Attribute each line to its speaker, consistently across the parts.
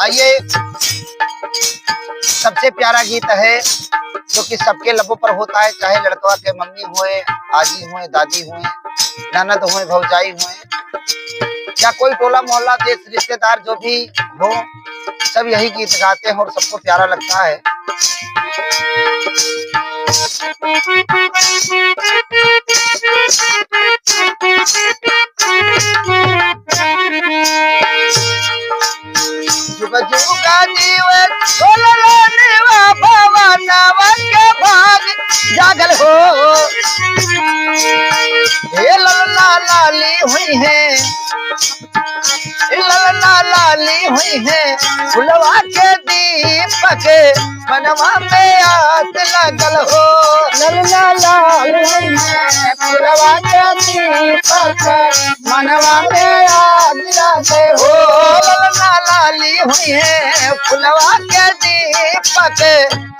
Speaker 1: आइए, सबसे प्यारा गीत है जो कि सबके लबों पर होता है, चाहे लड़का के मम्मी हुए, आजी हुए, दादी हुए, ननद हुए, भौजाई हुए, या कोई टोला मोहल्ला देश रिश्तेदार जो भी हो, सब यही गीत गाते हैं और सबको प्यारा लगता है। जुग जुगा जीवन के भाग जागल हो, ये ललना लाली हुई है, ललना लाली हुई है, फुलवा के दीपक मनवा में आग लगल हो।
Speaker 2: ललना लाल हुई है, फुलवा के दीपक मनवा में आग लगे
Speaker 1: हो। ललना लाली हुई है, फुलवा के दीपक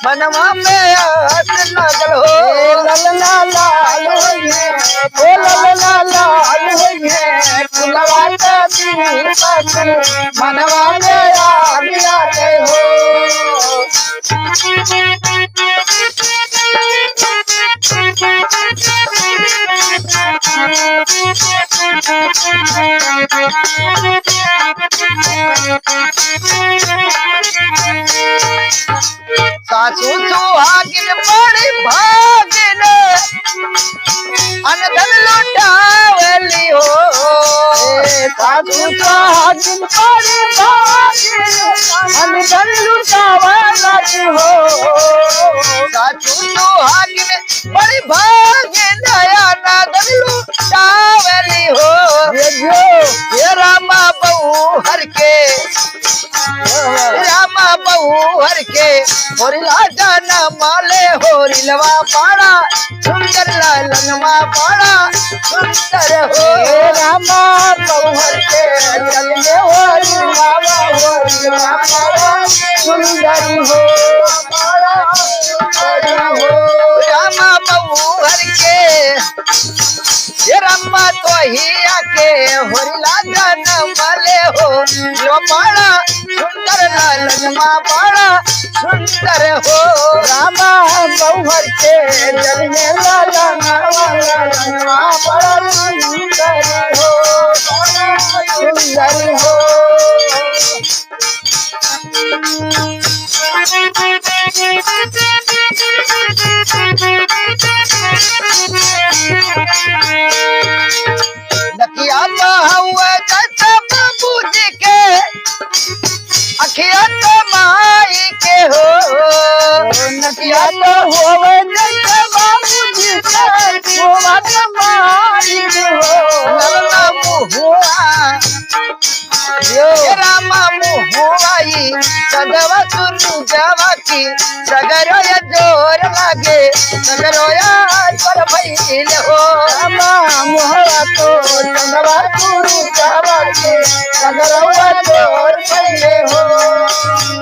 Speaker 1: मनवा में आग लगल हो।
Speaker 2: ललना लाल हुई है, ललना लाल हुई है, फुलवा के दीपक मनवा में आग लगे हो।
Speaker 1: सासू सुहागिन बड़ी भागिन अनधन लुटावली हो।
Speaker 2: सासू सुहागिन बड़ी भागिन अनधन लुटावली हो।
Speaker 1: सासू सुहागिन बड़ी भागिन अनधन लुटावली हो। ये रामा बहू हर के, रामा बहू हर के, होरिला जाना माले होरिलवा पाड़ा सुंदर लालनवा पाड़ा सुंदर हो।
Speaker 2: रामा बहुर के चलने होरिलवा पाड़ा सुंदर हो,
Speaker 1: रामा बहू हर के, ये रामा तो ही आके होरिला जाना माले हो लो पाड़ा सुंदर लालनवा पाड़ा सुंदर हो।
Speaker 2: रामा बहुर के चलने लालनवा पाड़ा सुंदर हो, सुंदर हो।
Speaker 1: नकिया हुआ जैसे बाबू जी के, अखिया तो माई के हो।
Speaker 2: नकिया तो होवे जैसे बाबू जी के, होवा तो माई के हो।
Speaker 1: ललना मुहुआ ये रामा मुहुआई सदवा सुनु जावा की, सगरो या जोर लागे सगरो या पर भइल हो।
Speaker 2: रामा मोहरा तो चंदवा गुरु जावा के सगरवा जोर पहिले हो।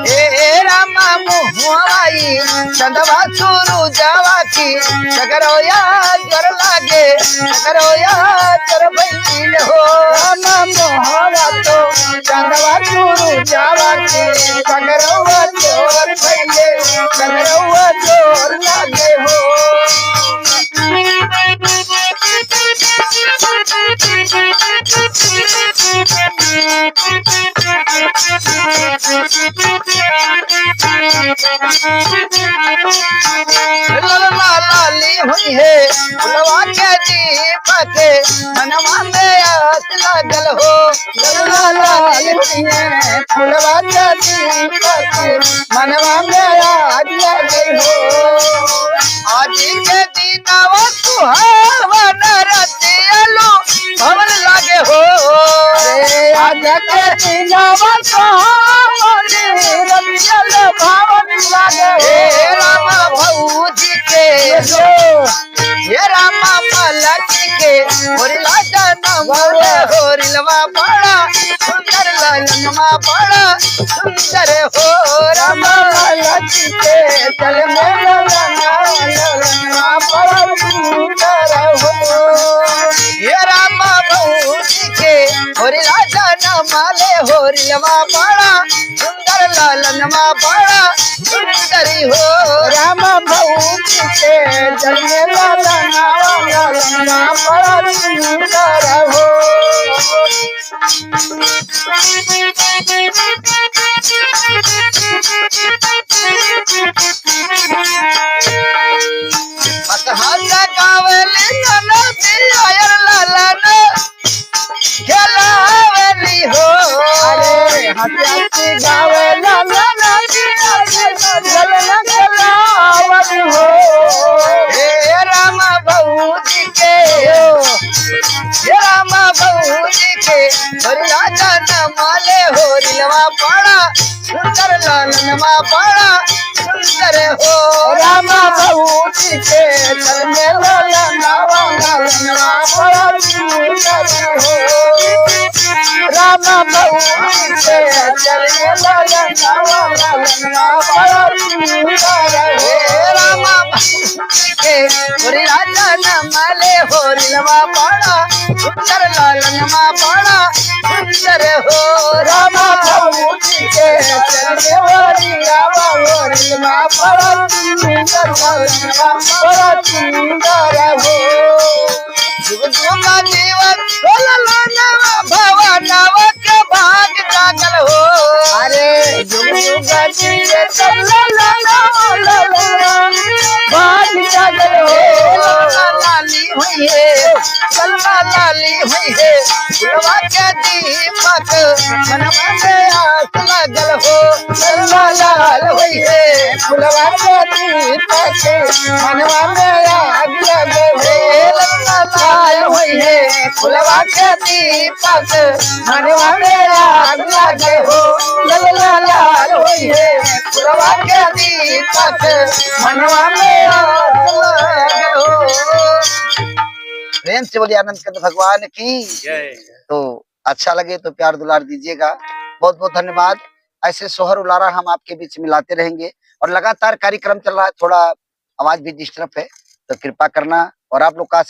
Speaker 1: ए रामा मुहुआई सदवा सुनु जावा की, सगरो या जोर लागे सगरो या पर भइल हो।
Speaker 2: रामा मोहरा तो चंदवा गुरु जावा के सगरवा जोर पहिले, सगरवा जोर लागे हो।
Speaker 1: ललना लाली हुई है, फुलवा के दीपक मनवा में आस लागल हो।
Speaker 2: ललना लाल हुई है, फुलवा के दीपक मनवा में आग लगे हो।
Speaker 1: आज के दीनवा सुहावन रतियलो भवन लागे हो।
Speaker 2: आज के दिनवा सुहावनी रतियल भवन लागे हो।
Speaker 1: हे रामा भौजी के, ये रामा मलकी के, होरिला जनम होरिलवा बड़ा सुंदर लालनवा बड़ा सुंदर हो।
Speaker 2: रामा लक्ष्मी के चल में ललना पर सुंदर हो।
Speaker 1: ये रामा भौजी के, होरिला जनम माले होरिलवा बड़ा सुंदर लालनमा बड़ा सुंदरी हो।
Speaker 2: राम भौजी के जल में ललनावा ललना बड़ा सुंदर हो।
Speaker 1: हसहस गावली ननदी आयर लालन खेलावली हो।
Speaker 2: अरे हंसी गावे ललना ललना खेलावत हो।
Speaker 1: हे राम भौजी के, हे राम भौजी के बरिया जनमाले हो। रिलवा बड़ा सुंदर लालनमा बड़ा सुंदर हो।
Speaker 2: राम भौजी के जल में ललनावा ललना बड़ा सुंदर हो। राम भौजी के जल में ललनावा ललना बड़ा सुंदर हो।
Speaker 1: हे राम भौजी के बरिया जनमाले हो। रिलवा बड़ा सुंदर लालनमा बड़ा सुंदर हो।
Speaker 2: राम भौजी के जल में वरियावा वरिया बड़ा सुंदर वरिया बड़ा सुंदर हो।
Speaker 1: जुग जुग जीवन ललनवा भवनवा के भाग जागल हो।
Speaker 2: अरे जुग जुग जिए ललना भाग जागल हो।
Speaker 1: लाली हुई है, लल्ला लाली हुई है। फुलवा के दीपक मनवा में आस लगल हो। लल्ला लाल हुई है,
Speaker 2: फुलवा के दीपक मनवा में आग लगे हो।
Speaker 1: लल्ला लाल हुई है, फुलवा के दीपक
Speaker 2: मनवा में आग लगे हो।
Speaker 1: लल्ला लाल हुई है, फुलवा के दीपक मनवा में आस लगल हो। प्रेम से बोलिए आनंद कंद भगवान की। तो अच्छा लगे तो प्यार दुलार दीजिएगा। बहुत बहुत धन्यवाद। ऐसे सोहर उलारा हम आपके बीच में लाते रहेंगे और लगातार कार्यक्रम चल रहा है, थोड़ा आवाज भी डिस्टर्ब है तो कृपा करना। और आप लोग का